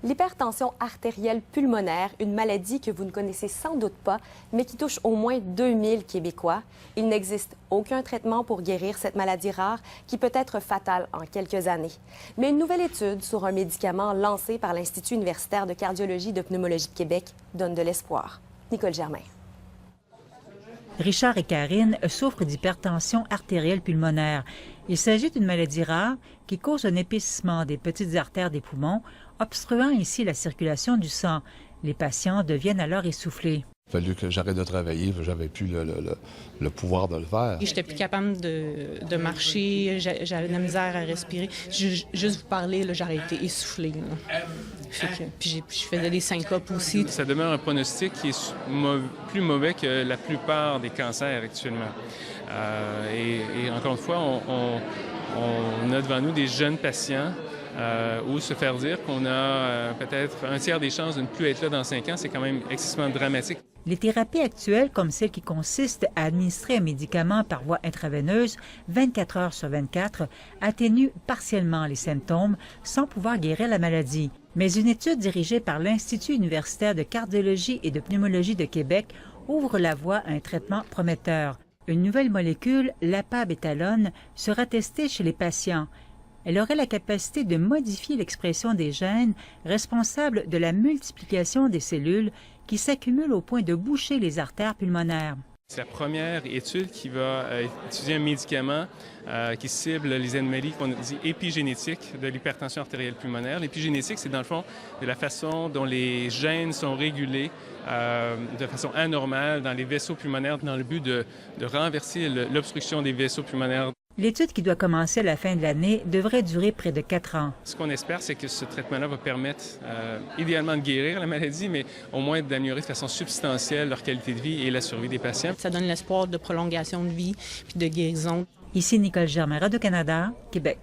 L'hypertension artérielle pulmonaire, une maladie que vous ne connaissez sans doute pas, mais qui touche au moins 2000 Québécois. Il n'existe aucun traitement pour guérir cette maladie rare qui peut être fatale en quelques années. Mais une nouvelle étude sur un médicament lancé par l'Institut universitaire de cardiologie et de pneumologie de Québec donne de l'espoir. Nicole Germain. Richard et Karine souffrent d'hypertension artérielle pulmonaire. Il s'agit d'une maladie rare qui cause un épaississement des petites artères des poumons, obstruant ainsi la circulation du sang. Les patients deviennent alors essoufflés. Il a fallu que j'arrête de travailler, j'avais plus le pouvoir de le faire. J'étais plus capable de marcher, j'avais de la misère à respirer. Juste vous parler, j'aurais été essoufflée. Puis je faisais des syncopes aussi. Ça demeure un pronostic qui est plus mauvais que la plupart des cancers actuellement. Et encore une fois, on a devant nous des jeunes patients ou se faire dire qu'on a peut-être un tiers des chances de ne plus être là dans 5 ans, c'est quand même excessivement dramatique. Les thérapies actuelles, comme celle qui consiste à administrer un médicament par voie intraveineuse 24 heures sur 24, atténuent partiellement les symptômes sans pouvoir guérir la maladie. Mais une étude dirigée par l'Institut universitaire de cardiologie et de pneumologie de Québec ouvre la voie à un traitement prometteur. Une nouvelle molécule, l'apabétalone, sera testée chez les patients. Elle aurait la capacité de modifier l'expression des gènes responsables de la multiplication des cellules qui s'accumulent au point de boucher les artères pulmonaires. C'est la première étude qui va étudier un médicament qui cible les anomalies qu'on dit épigénétiques de l'hypertension artérielle pulmonaire. L'épigénétique, c'est dans le fond de la façon dont les gènes sont régulés de façon anormale dans les vaisseaux pulmonaires dans le but de renverser l'obstruction des vaisseaux pulmonaires. L'étude qui doit commencer à la fin de l'année devrait durer près de 4 ans. Ce qu'on espère, c'est que ce traitement-là va permettre idéalement de guérir la maladie, mais au moins d'améliorer de façon substantielle leur qualité de vie et la survie des patients. Ça donne l'espoir de prolongation de vie puis de guérison. Ici Nicole Germain, Radio-Canada, Québec.